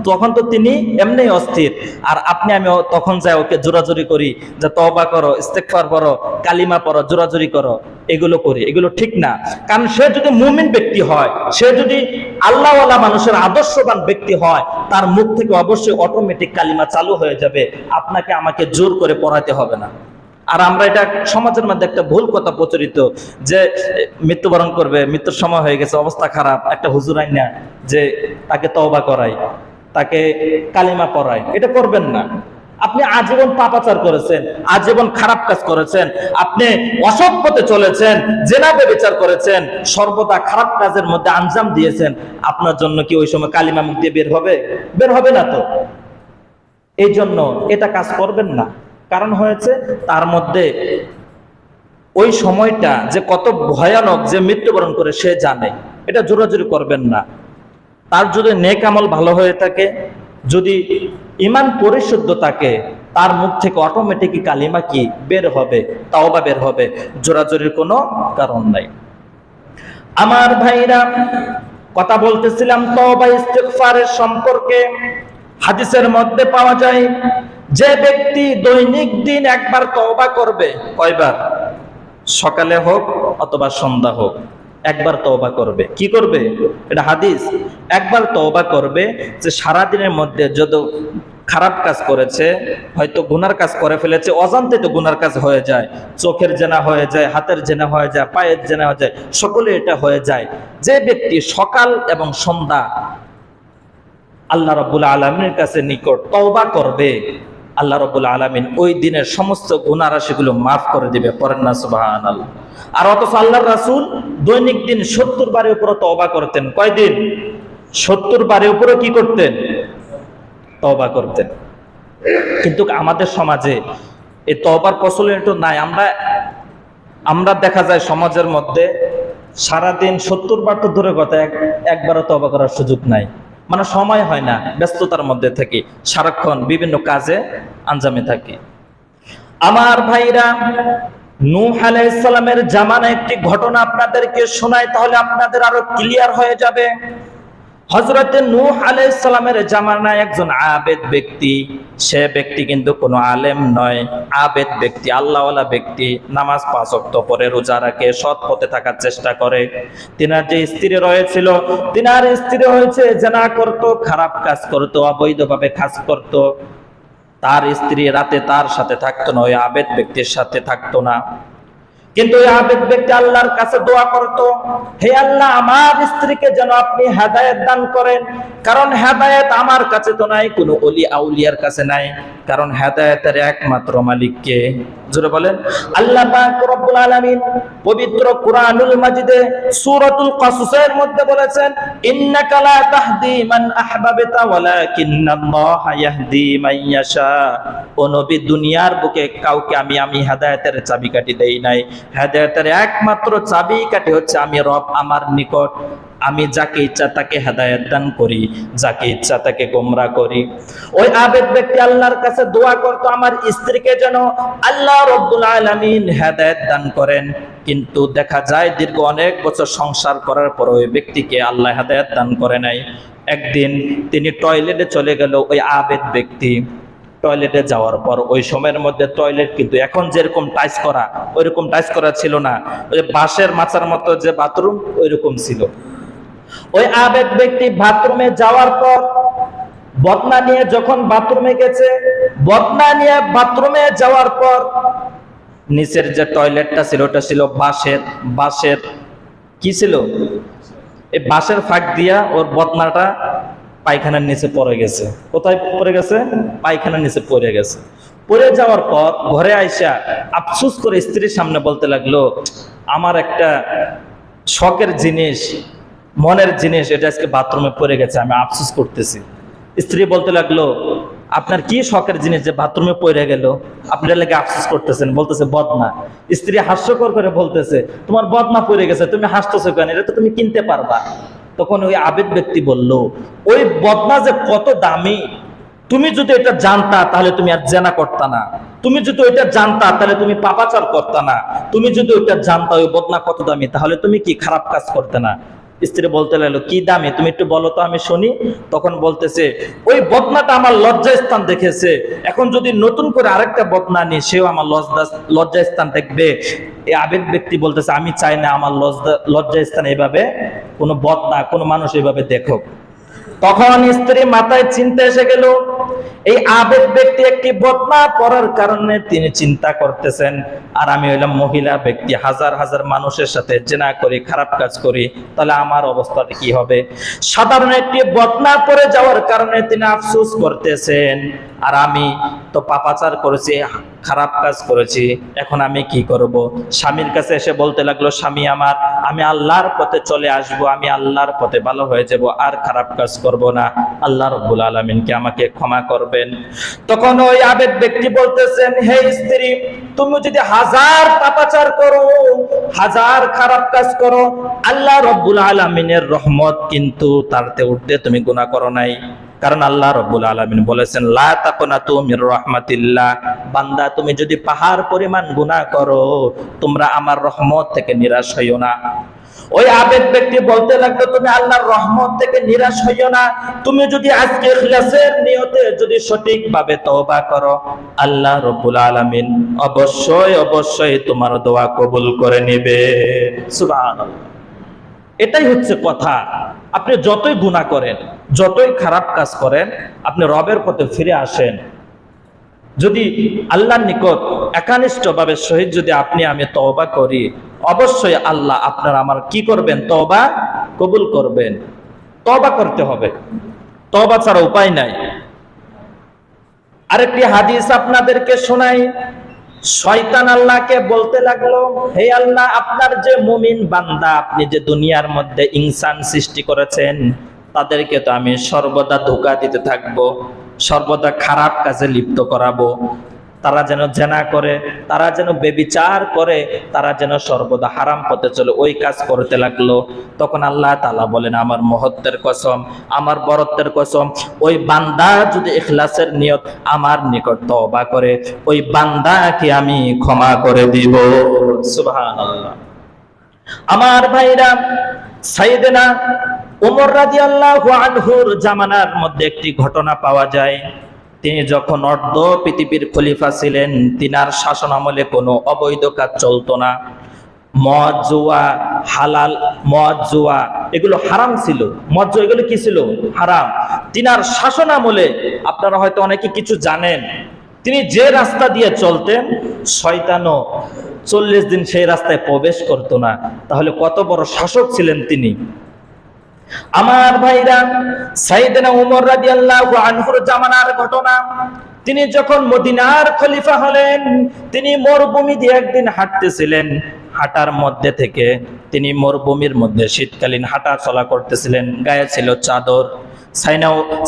তখন তো তিনি এমনি অস্থির, আর আপনি আমি তখন যাই ওকে জোরাজুরি করি যে তওবা করো, ইস্তেগফার করো, কালিমা পড়ো, জোরাজুরি করো, এগুলো করি, এগুলো ঠিক না। কারণ সে যদি মুমিন ব্যক্তি হয়, সে যদি আল্লাহওয়ালা মানুষের আদর্শবান ব্যক্তি হয়, তার মুখ থেকে অবশ্যই অটোমেটিক কালিমা চালু হয়ে যাবে, আপনাকে আমাকে জোর করে পড়াতে হবে না। আর আমরা এটা সমাজের মধ্যে একটা ভুল কথা প্রচলিত, যে মৃত্যুবরণ করবে, মৃত্যুর সময় হয়ে গেছে, অবস্থা খারাপ, একটা হুজুর আইনা যে তাকে তওবা করাই, তাকে কালিমা পড়াই, এটা করবেন না। আপনি আজীবন পাপাচার করেছেন, আজীবন খারাপ কাজ করেছেন, আপনি অসৎ পথে চলেছেন, জেনা ব্যভিচার করেছেন, সর্বদা খারাপ কাজের মধ্যে আঞ্জাম দিয়েছেন, আপনার জন্য কি ওই সময় কালিমা মুখ দিয়ে বের হবে? বের হবে না তো। এই জন্য এটা কাজ করবেন না। কারণ হয়েছে তার মধ্যে ওই সময়টা যে কত ভয়ানক, যে মৃত্যুবরণ করে সে জানে, এটা জোরাজুরি করবেন না। তার যদি নেক আমল ভালো হয়ে থাকে, যদি ঈমান পরিশুদ্ধ থাকে, তার মুখ থেকে অটোমেটিকই কালিমা কি বের হবে, তাওবা বের হবে, জোরাজুরির কোনো কারণ নাই। আমার ভাইরা, কথা বলতেছিলাম তওবা ইস্তেগফারের সম্পর্কে। হাদিসের মধ্যে পাওয়া যায়, যে ব্যক্তি দৈনিক দিন একবার তওবা করবে, কয়বার? সকালে হোক অথবা সন্ধ্যা হোক, একবার তওবা করবে। কি করবে? এটা হাদিস। একবার তওবা করবে, যে সারা দিনের মধ্যে যত খারাপ কাজ করেছে, হয়তো গুনার কাজ করে ফেলেছে, অজান্তে তো গুনার কাজ হয়ে যায়, চোখের জেনা হয়ে যায়, হাতের জেনা হয়ে যায়, পায়ের জেনা হয়ে যায়, সকলে এটা হয়ে যায়। যে ব্যক্তি সকাল এবং সন্ধ্যা আল্লাহ রাব্বুল আলামিনের কাছে নিকট তওবা করবে, আল্লাহ রাব্বুল আলামিন ওই দিনের সমস্ত গুনাহ রাশিগুলো মাফ করে দিবে। পড়েন না সুবহানাল্লাহ। আর অথচ আল্লাহর রাসূল দৈনিক দিন 70 বারের উপরে তওবা করতেন। কয়দিন? 70 বারের উপরে কি করতেন? তওবা করতেন। কিন্তু আমাদের সমাজে এই তওবার প্রচলন একটু নাই। আমরা দেখা যায় সমাজের মধ্যে সারাদিন 70 বার তো দূরের কথা, একবারও তওবা করার সুযোগ নাই। মানে সময় হয় না, ব্যস্ততার মধ্যে থাকি, সারাক্ষণ বিভিন্ন কাজে আঞ্জামে থাকি। আমার ভাইরা, নূহ আলাইহিস সালামের জামানায় একটি ঘটনা আপনাদেরকে শোনাই, তাহলে আপনাদের আরো ক্লিয়ার হয়ে যাবে। হযরত নূহ আলাইহিস সালামের জামানায় একজন আবেদ ব্যক্তি, সে ব্যক্তি কিন্তু কোনো আলেম নয়, আবেদ ব্যক্তি, আল্লাহওয়ালা ব্যক্তি, নামাজ 5 ওয়াক্ত পড়ে, রোজা রাখে, সৎ পথে থাকার চেষ্টা করে। তিনার যে স্ত্রী রয়েছিল, তিনার স্ত্রী হয়েছে জেনা করত, খারাপ কাজ করত, অবৈধভাবে কাজ করত। তার স্ত্রী রাতে তার সাথে থাকতো না, ওই আবেদ ব্যক্তির সাথে থাকতো না। কিন্তু ওই আবেদ ব্যক্তি আল্লাহর কাছে দোয়া করত, হে আল্লাহ, আমার স্ত্রীকে যেন আপনি হেদায়েত দান করেন, কারণ হেদায়েত আমার কাছে তো নাই, কোনো ওলি আউলিয়ার কাছে নাই, কারণ হেদায়েতের একমাত্র মালিক কে? জোরে বলেন। আল্লাহ পাক রব্বুল আলামিন পবিত্র কুরআনুল মাজিদে সূরাতুল কাসসের মধ্যে বলেছেন, ইন্নাকা লা তাহদি মান আহবাবতা ওয়ালাকিন্নাল্লাহা ইয়াহদি মান ইয়াশা। ও নবী, দুনিয়ার বুকে কাউকে আমি হেদায়েতের চাবিকাঠি দেই নাই। হেদায়েতের একমাত্র চাবিকাঠি হচ্ছে আমি রব, আমার নিকট। আমি যাকে ইচ্ছা তাকে হেদায়েত দান করি, যাকে ইচ্ছা তাকে গোমরাহ করি। ওই আবেদ ব্যক্তি আল্লাহর কাছে দোয়া করত, আমার স্ত্রীকে যেন আল্লাহ রাব্বুল আলামিন হেদায়েত দান করেন। কিন্তু দেখা যায় দীর্ঘ অনেক বছর সংসার করার পর ওই ব্যক্তিকে আল্লাহ হেদায়েত দান করে নাই। একদিন তিনি টয়লেটে চলে গেল, ওই আবেদ ব্যক্তি টয়লেটে যাওয়ার পর, ওই সময়ের মধ্যে টয়লেট কিন্তু এখন যেরকম টাইস করা, ওইরকম টাইস করা ছিল না, ওই বাঁশের মাচার মতো যে বাথরুম, ওইরকম ছিল। ওই আবেদ ব্যক্তি বাথরুমে যাওয়ার পর বদনা নিয়ে যখন বাথরুমে গেছে, বদনা নিয়ে বাথরুমে যাওয়ার পর নিচের যে টয়লেটটা ছিল ওটা ছিল বাঁশের কি ছিল, এই বাঁশের ফাঁক দিয়া ওর বদনাটা পায়খানার নিচে পড়ে গেছে। কোথায় পড়ে গেছে? পায়খানার নিচে পড়ে গেছে। পড়ে যাওয়ার পর ঘরে আইসা আফসোস করে স্ত্রীর সামনে বলতে লাগলো, আমার একটা শখের জিনিস, মনের জিনিস, এটা আজকে বাথরুমে পড়ে গেছে, আমি আফসোস করতেছি। স্ত্রী বলতে লাগলো, আপনার কি শখের জিনিস যে বাথরুমে পড়ে গেল, আপনি লেগে আফসোস করতেছেন? বলতেছে বদনা। স্ত্রী হাস্যকর করে বলতেছে, তোমার বদনা পড়ে গেছে, তুমি হাসতেছো কেন? এটা তো তুমি কিনতে পারবা। তখন ওই আবেদ ব্যক্তি বলল, ওই বদনা যে কত দামি, তুমি যদি এটা জানতা তাহলে তুমি আর জেনা করতা না, তুমি যদি ওইটা জানতা তাহলে তুমি পাপাচার করতা না, তুমি যদি ওইটা জানতা ওই বদনা কত দামি, তাহলে তুমি কি খারাপ কাজ করতে না। স্ত্রী বলতে লাগলো, কি দামি, তুমি একটু বলো তো আমি শুনি। তখন বলতেছে, ওই বদনাটা আমার লজ্জাস্থান দেখেছে, এখন যদি নতুন করে আরেকটা বদনা নিই সেও আমার লজ্জাস্থান দেখবে। এই আবেদ ব্যক্তি বলতেছে, আমি চাই না আমার লজ্জাস্থান এভাবে কোনো বদনা কোনো মানুষ এভাবে দেখুক। তখন স্ত্রী মাথায় চিন্তা এসে গেল, এই আবেদ ব্যক্তি একটি বদনা পড়ার কারণে তিনি চিন্তা করতেছেন, আর আমি হইলাম মহিলা ব্যক্তি, হাজার হাজার মানুষের সাথে জেনা করি, খারাপ কাজ করি, তাহলে আমার অবস্থাটা কি হবে। সাধারণ একটি বদনা পড়ে যাওয়ার কারণে তিনি আফসোস করতেছেন, আর আমি তো পাপাচার করেছি, খারাপ কাজ করেছি, এখন আমি কি করব। স্বামীর কাছে এসে বলতে লাগলো, স্বামী আমার, আমি আল্লাহর পথে চলে আসব, আমি আল্লাহর পথে ভালো হয়ে যাব, আর খারাপ কাজ করব না, আল্লাহ রাব্বুল আলামিনকে আমাকে ক্ষমা করবেন। তখন ওই আবেদ ব্যক্তি বলতেছেন, হে স্ত্রী, তুমি যদি হাজার পাপাচার করো, হাজার খারাপ কাজ করো, আল্লাহ রাব্বুল আলামিনের রহমত কিন্তু তারতে উঠতে তুমি গুনাহ করো নাই। কারণ আল্লাহ রাব্বুল আলামিন বলেছেন, লা তাকুনাতু মির রাহমাতিল্লাহ, বান্দা তুমি যদি পাহাড় পরিমাণ গুনাহ করো, তোমরা আমার রহমত থেকে নিরাশ হইও না। ওই আবেদ ব্যক্তি বলতে লাগলো, তুমি আল্লাহর রহমত থেকে নিরাশ হইও না, তুমি যদি আজকে ইখলাসের নিয়তে যদি সঠিকভাবে তওবা করো, আল্লাহ রাব্বুল আলামিন অবশ্যই অবশ্যই তোমার দোয়া কবুল করে নেবে। সুবহানাল্লাহ। এটাই হচ্ছে কথা। আপনি যতই গুনাহ করেন, যতই খারাপ কাজ করেন, আপনি রবের পথে ফিরে আসেন। যদি আল্লাহর নিকট একানিষ্ঠভাবে সহিত যদি আপনি আমি তওবা করি, অবশ্যই আল্লাহ আপনার আমার কি করবেন, তওবা কবুল করবেন। তওবা করতে হবে, তওবা ছাড়া উপায় নাই। আরেকটি হাদিস আপনাদেরকে শোনাই। শয়তান আল্লাহকে বলতে লাগলো, হে আল্লাহ, আপনার যে মুমিন বান্দা, আপনি যে দুনিয়ার মধ্যে ইনসান সৃষ্টি করেছেন, তাদেরকে তো আমি সর্বদা ধোঁকা দিতে থাকবো, সর্বদা খারাপ কাজে লিপ্ত করাবো, তারা যেন জেনা করে, তারা যেন বেবিচার করে, তারা যেন সর্বদা হারাম পথে চলে, ওই কাজ করতে লাগলো। তখন আল্লাহ তাআলা বলেন, আমার মহত্বের কসম, আমার বরত্বের কসম, ওই বান্দা যদি ইখলাসের নিয়ত আমার নিকট তওবা করে, ওই বান্দাকে আমি ক্ষমা করে দিব। সুবহানাল্লাহ। আমার ভাইরা, সাইয়েদনা ওমর রাদিয়াল্লাহু আনহুর জামানার মধ্যে একটি ঘটনা পাওয়া যায়। তিনি যখন অর্ধ পৃথিবীর খলিফা ছিলেন, তিনার শাসন আমলে কোনো অবৈধ কাজ চলতো না। মদ, জুয়া, হালাল মদ, জুয়া এগুলো হারাম ছিল। মদ, জুয়া এগুলো কি ছিল? হারাম। তিনার শাসন আমলে আপনারা হয়তো অনেকে কিছু জানেন, তিনি যে রাস্তা দিয়ে চলতেন, শয়তানও 40 দিন সেই রাস্তায় প্রবেশ করতো না। তাহলে কত বড় শাসক ছিলেন তিনি। আমার ভাইরা, সাইয়েদনা ওমর রাদিয়াল্লাহু আনহুর জামানার ঘটনা। তিনি যখন মদিনার খলিফা হলেন, তিনি মরুভূমি দিয়ে একদিন হাঁটতেছিলেন। হাঁটার মধ্যে থেকে তিনি মরুভূমির মধ্যে শীতকালীন হাঁটা চলা করতেছিলেন, গায়ে ছিল চাদর।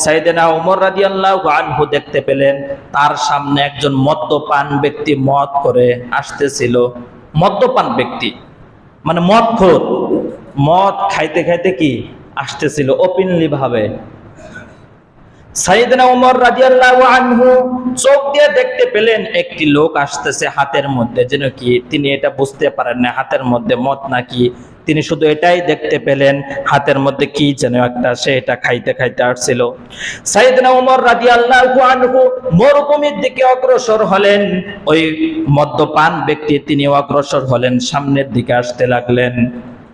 সাইয়েদনা ওমর রাদিয়াল্লাহু আনহু দেখতে পেলেন তার সামনে একজন মদ্যপান ব্যক্তি মদ করে আসতেছিল। মদ্যপান ব্যক্তি মানে মদখোর, মদ খাইতে খাইতে কি আসতেছিল ওপেনলি ভাবে। সাইয়েদনা ওমর রাদিয়াল্লাহু আনহু চোখ দিয়ে দেখতে পেলেন একটি লোক আসতেছে, হাতের মধ্যে যেন কি, তিনি এটা বুঝতে পারেন না হাতের মধ্যে মদ নাকি, তিনি শুধু এটাই দেখতে পেলেন হাতের মধ্যে কি যেন একটা, সে এটা খাইতে খাইতে আসছিল। সাইয়েদনা ওমর রাদিয়াল্লাহু আনহু মরুভূমির দিকে অগ্রসর হলেন। ওই মদ্যপান ব্যক্তি তিনি অগ্রসর হলেন, সামনের দিকে আসতে লাগলেন।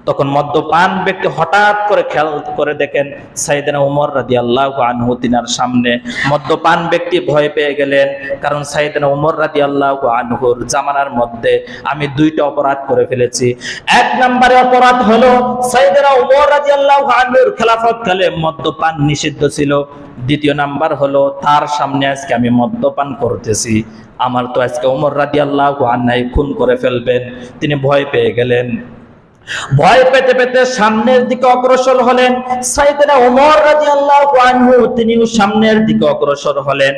তখন মদ্যপান ব্যক্তি হঠাৎ করে খেয়াল করে দেখেন সাইয়েদনা ওমর রাদিয়াল্লাহু আনহু তিনার সামনে। মদ্যপান ব্যক্তি ভয় পেয়ে গেলেন, কারণ সাইয়েদনা ওমর রাদিয়াল্লাহু আনহুর জামানার মধ্যে আমি 2টা অপরাধ করে ফেলেছি। 1 নম্বরে অপরাধ হলো সাইয়েদনা ওমর রাদিয়াল্লাহু আনহুর খেলাফত কালে মদ্যপান নিষিদ্ধ ছিল। 2য় নাম্বার হলো তার সামনে আজকে আমি মদ্যপান করতেছি, আমার তো আজকে ওমর রাদিয়াল্লাহু আনহু খুন করে ফেলবেন। তিনি ভয় পেয়ে গেলেন। ভয় পেতে পেতে সামনের দিকে অগ্রসর হলেন। সাইয়েদনা ওমর রাদিয়াল্লাহু আনহু তিনিও সামনের দিকে অগ্রসর হলেন।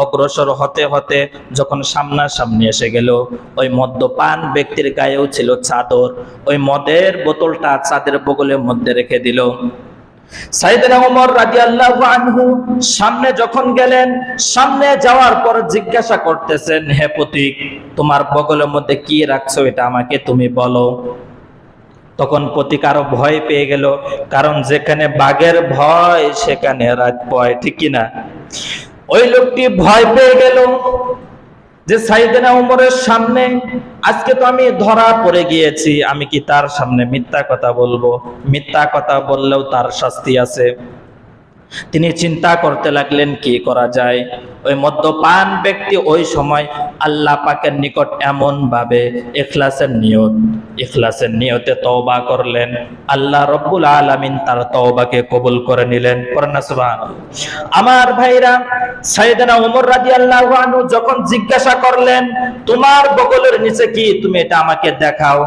অগ্রসর হতে হতে যখন সামনাসামনি এসে গেল, ওই মদ্যপান ব্যক্তির গায়েও ছিল চাদর। ওই মদের বোতলটা চাঁদের বগলের মধ্যে রেখে দিল। সাইয়েদনা ওমর রাদিয়াল্লাহু আনহু সামনে যখন গেলেন, সামনে যাওয়ার পর জিজ্ঞাসা করতেছেন, হে পথিক, তোমার বগলের মধ্যে কি রাখছো, এটা আমাকে তুমি বলো। তখন পথিক আরো ভয় পেয়ে গেল, কারণ যেখানে বাঘের ভয় সেখানে রাত ভয়, ঠিক কিনা? ওই লোকটি ভয় পেয়ে গেল যে সাইয়েদনা ওমরের সামনে আজকে তো আমি ধরা পড়ে গিয়েছি, আমি কি তার সামনে মিথ্যা কথা বলবো? মিথ্যা কথা বললেও তার শাস্তি আছে। তিনি চিন্তা করতে লাগলেন কি করা যায়। ওই মদ্যপান ব্যক্তি ওই সময় আল্লাহ পাকের নিকট এমন ভাবে ইখলাসের নিয়তে তওবা করলেন, আল্লাহ রব্বুল আলামিন তার তওবাকে কবুল করে নিলেন। করেন না সুবহানাল্লাহ। আমার ভাইরা, সাইয়েদনা ওমর রাদিয়াল্লাহু আনহু যখন জিজ্ঞাসা করলেন তোমার বগলের নিচে কি, তুমি এটা আমাকে দেখাও,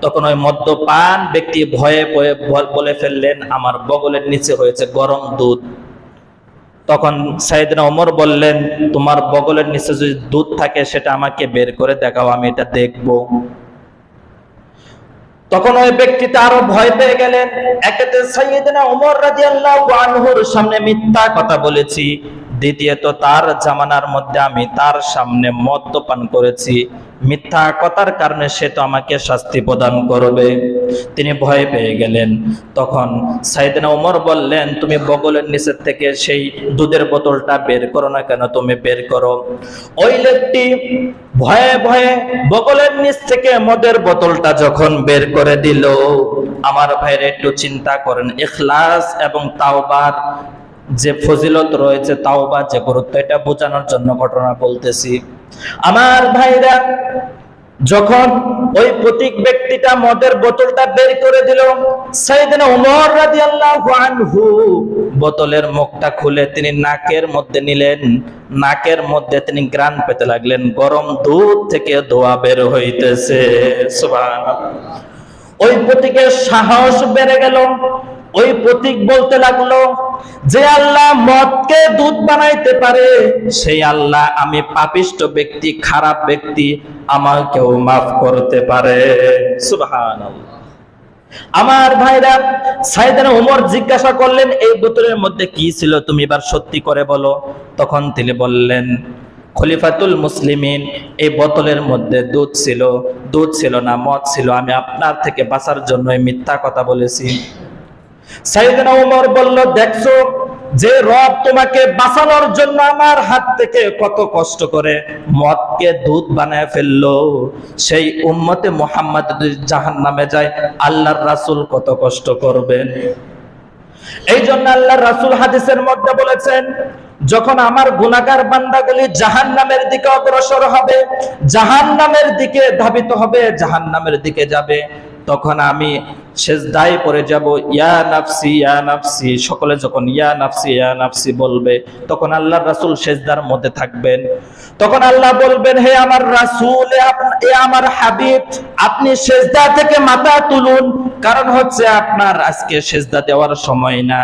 তখন ওই মদ্যপান ব্যক্তি ভয়ে ভয়ে বলে ফেললেন আমার বগলের নিচে হয়েছে গরম দুধ। তখন সাইয়েদনা ওমর বললেন তোমার বগলের নিচে যদি দুধ থাকে সেটা আমাকে বের করে দেখাও, আমি এটা দেখব। তখন ওই ব্যক্তিটা আরো ভয় পেয়ে গেলেন, একেতে সাইয়েদনা ওমর রাদিয়াল্লাহু আনহুর সামনে মিথ্যা কথা বলেছি, দ্বিতীয়ত তার জামানার মধ্যে আমি তার সামনে মদ্যপান করেছি, মিথ্যা কথার কারণে সে তো আমাকে শাস্তি প্রদান করবে। তিনি ভয় পেয়ে গেলেন। তখন সাইয়েদনা ওমর বললেন তুমি বগলের নিচের থেকে সেই দুধের বোতলটা বের করো না কেন, তুমি বের করো। ওই লোকটি ভয়ে ভয়ে বগলের নিচ থেকে মদের বোতলটা যখন বের করে দিল, আমার ভাইরা একটু চিন্তা করেন, ইখলাস এবং তাওবার যে ফজিলত রয়েছে, তাওবা যে গুরুত্ব, এটা বোঝানোর জন্য ঘটনা বলতেছি। আমার ভাইরা, যখন ওই প্রতীক ব্যক্তিটা মদের বোতলটা বের করে দিল, সাইয়েদনা ওমর রাদিয়াল্লাহু আনহু বোতলের মুখটা খুলে তিনি নাকের মধ্যে নিলেন, নাকের মধ্যে তিনি ঘ্রাণ পেতে লাগলেন, গরম দুধ থেকে ধোঁয়া বের হইতেছে। সুবহানাল্লাহ। ওই প্রতীকের সাহস বেড়ে গেল। ওই প্রতীক বলতে লাগলো যে আল্লাহ মদকে দুধ বানাইতে পারে, সেই আল্লাহ আমি পাপিষ্ঠ ব্যক্তি, খারাপ ব্যক্তি, আমাকেও মাফ করতে পারে। সুবহানাল্লাহ। আমার ভাইরা, সাইয়েদনা ওমর জিজ্ঞাসা করলেন এই বোতলের মধ্যে কি ছিল, তুমি এবার সত্যি করে বলো। তখন তিনি বললেন খলিফাতুল মুসলিমিন, এই বোতলের মধ্যে দুধ ছিল, দুধ ছিল না, মদ ছিল, আমি আপনার থেকে বাঁচার জন্য মিথ্যা কথা বলেছি। সাইয়েদনা ওমর বলল দেখছো যে রব তোমাকে বাঁচানোর জন্য আমার হাত থেকে কত কষ্ট করে মদকে দুধ বানায় ফেললো, সেই উম্মতে মুহাম্মদ যদি জাহান্নামে যায় আল্লাহর রাসূল কত কষ্ট করবেন। এই জন্য আল্লাহর রাসূল হাদিসের মধ্যে বলেছেন যখন আমার গুনাহগার বান্দাগুলি জাহান্নামের দিকে অগ্রসর হবে, জাহান্নামের দিকে ধাবিত হবে, জাহান্নামের দিকে যাবে, তখন আমি সেজদায় পড়ে যাব, ইয়া নাফসি ইয়া নাফসি। সকলে যখন ইয়া নাফসি ইয়া নাফসি বলবে, তখন আল্লাহর রাসূল সেজদার মধ্যে থাকবেন। তখন আল্লাহ বলবেন হে আমার রাসূল, এ আমার হাবিব, আপনি সেজদা থেকে মাথা তুলুন, কারণ হচ্ছে আপনার আজকে সেজদা দেওয়ার সময় না।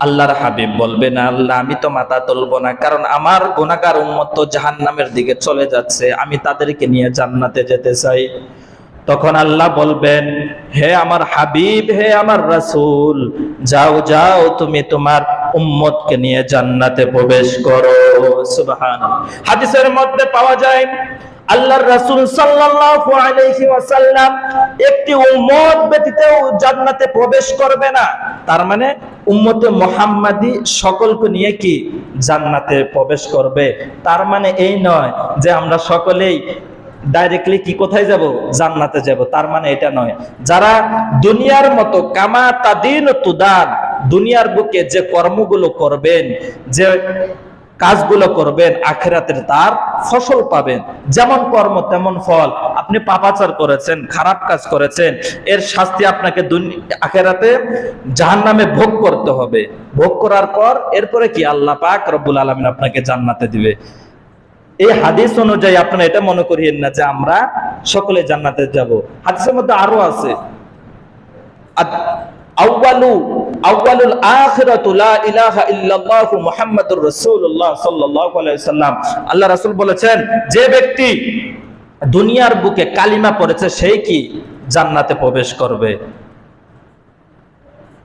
আল্লাহর হাবিব বলবে না আল্লাহ আমি তো মাথা তুলবো না, কারণ আমার গুনাহগার উম্মত তো জাহান্নামের দিকে চলে যাচ্ছে, আমি তাদেরকে নিয়ে জান্নাতে যেতে চাই। তখন আল্লাহ বলবেন হে আমার হাবিব, হে আমার রাসূল, যাও যাও তুমি তোমার উম্মতকে নিয়ে জান্নাতে প্রবেশ করো। সুবহানাল্লাহ। হাদিসের মধ্যে পাওয়া যায় আল্লাহর রাসূল সাল্লাল্লাহু আলাইহি ওয়াসাল্লাম একটি উম্মত ব্যতীত জান্নাতে প্রবেশ করবে না, তার মানে উম্মতে মুহাম্মাদি সকলকে নিয়ে কি জান্নাতে প্রবেশ করবে। তার মানে এই নয় যে আমরা সকলেই ডাইরেক্টলি কি কোথায় যাব, জান্নাতে যাব, তার মানে এটা নয়। যারা দুনিয়ার মতো কামা তাদিন তুদান, দুনিয়ার বুকে যে কর্মগুলো করবেন, যে কাজগুলো করবেন, আখিরাতের তার ফসল পাবেন। যেমন কর্ম তেমন ফল। আপনি পাপাচার করেছেন, খারাপ কাজ করেছেন, এর শাস্তি আপনাকে আখিরাতে জাহান্নামে ভোগ করতে হবে। ভোগ করার পর এরপরে কি আল্লাহ পাক রব্বুল আলামিন আপনাকে জান্নাতে দিবে। এই হাদিস অনুযায়ী আপনারা এটা মনে করিয়েন না যে আমরা সকলে জান্নাতে যাব। হাদিসের মধ্যে আরো আছে আউয়ালুল আখিরাতু লা ইলাহা ইল্লাল্লাহ মুহাম্মাদুর রাসূলুল্লাহ সাল্লাল্লাহু আলাইহি ওয়াসাল্লাম। আল্লাহ রাসূল বলেছেন যে ব্যক্তি দুনিয়ার বুকে কালিমা পড়েছে সেই কি জান্নাতে প্রবেশ করবে।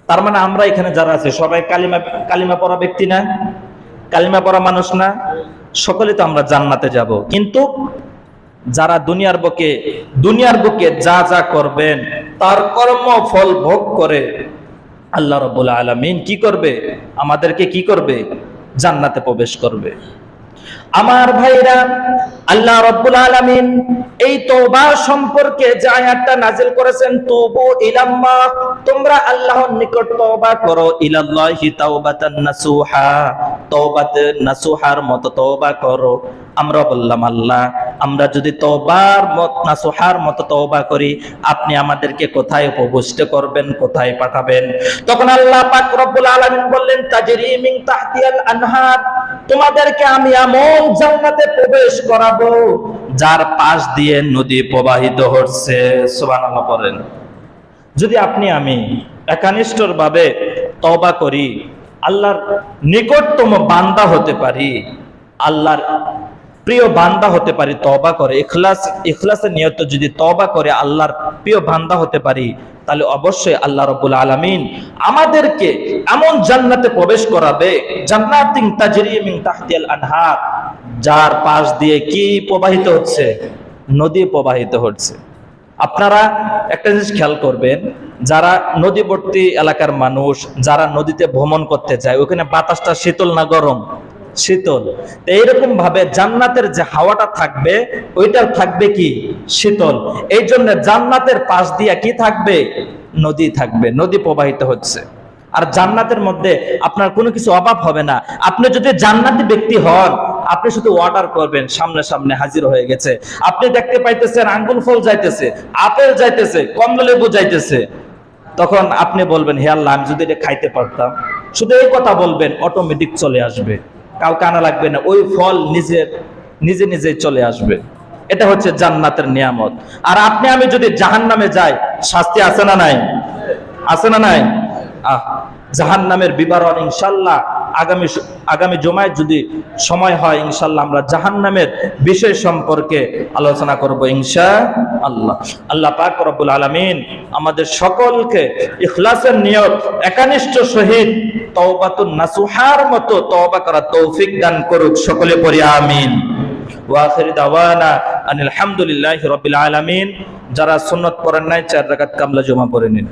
তার মানে আমরা এখানে যারা আছি সবাই কালিমা পড়া ব্যক্তি না, কালিমা পড়া মানুষ না, সকলে তো আমরা জান্নাতে যাব। কিন্তু যারা দুনিয়ার বুকে যা যা করবেন তার কর্ম ফল ভোগ করে আল্লাহ রাব্বুল আলামিন কি করবে? আমাদেরকে কি করবে? জান্নাতে প্রবেশ করবে। আমার ভাইরা, আল্লাহ রাব্বুল আলামিন এই তওবা সম্পর্কে যে আয়াতটা নাযিল করেছেন, তুবু ইলাল্লাহ, তোমরা আল্লাহর নিকট তওবা করো, ইলাল্লাহি তাওবাতান নাসুহা, তওবাতে নাসুহার মতো তওবা করো। আমরা বললাম, আল্লাহ, আমরা যদি তওবার নাসুহার মতো তওবা করি, আপনি আমাদেরকে কোথায় উপবিষ্ট করবেন, কোথায় পাঠাবেন? তখন আল্লাহ পাক রব্বুল আলামিন বললেন, তাজরি মিন তাহতিয়াল আনহার, তোমাদেরকে আমি এমন জান্নাতে প্রবেশ করাবো যার পাশ দিয়ে নদী প্রবাহিত হচ্ছে। সুবহানাল্লাহ বলেন। যদি আপনি আমি একনিষ্ঠর ভাবে তওবা করি, আল্লাহর নিকটতম বান্দা হতে পারি, আল্লাহর প্রিয় বান্দা হতে পারি, তওবা করে ইখলাসের নিয়তে যদি তওবা করে আল্লাহর প্রিয় বান্দা হতে পারি, তাহলে অবশ্যই আল্লাহ রাব্বুল আলামিন আমাদেরকে এমন জান্নাতে প্রবেশ করাবে, জান্নাতিন তাজরি মিন তাহতিয়াল আনহার, যার পাশ দিয়ে কি প্রবাহিত হচ্ছে? নদী প্রবাহিত হচ্ছে। আপনারা একটা জিনিস খেয়াল করবেন, যারা নদীবর্তী এলাকার মানুষ, যারা নদীতে ভ্রমণ করতে যায়, ওখানে বাতাসটা শীতল না গরম? শীতল। এইরকম ভাবে জান্নাতের যে হাওয়াটা থাকবে, ওইটার থাকবে কি? শীতল। এই জন্য জান্নাতের পাশ দিয়ে কি থাকবে? নদী থাকবে, নদী প্রবাহিত হচ্ছে। আর জান্নাতের মধ্যে আপনার কোনো কিছু অভাব হবে না। আপনি যদি জান্নাতি ব্যক্তি হন, আপনি শুধু অর্ডার করবেন, সামনে সামনে হাজির হয়ে গেছে। আপনি দেখতে পাইতেছেন আঙ্গুল ফল যাইতেছে, আপেল যাইতেছে, কমলালেবু যাইতেছে, তখন আপনি বলবেন, হে আল্লাহ, আমি যদি এটা খাইতে পারতাম। শুধু এই কথা বলবেন, অটোমেটিক চলে আসবে, কাউকে আনা লাগবে না, ওই ফল নিজে নিজে চলে আসবে। এটা হচ্ছে জান্নাতের নিয়ামত। আর আপনি আমি যদি জাহান্নামে যাই, শাস্তি আছে না নাই? আছে না নাই? জাহান্নামের বিবরণ ইনশাআল্লাহ আগামী জুমায় যদি সময় হয়, ইনশাআল্লাহ আমরা জাহান্নামের বিষয় সম্পর্কে আলোচনা করব ইনশাআল্লাহ। আল্লাহ পাক রব্বুল আলামিন আমাদের সকলকে ইখলাসের নিয়ত একনিষ্ঠ সহিত তওবাতুন নাসুহার মতো তওবা করার তৌফিক দান করুক। সকলে পড়ি আমিন। ওয়া আখিরু দাওয়ানা আনিল হামদুলিল্লাহি রাব্বিল আলামিন। যারা সুন্নাত পড়েন নাই, 4 রাকাত কামলা জমা পড়ে নিন।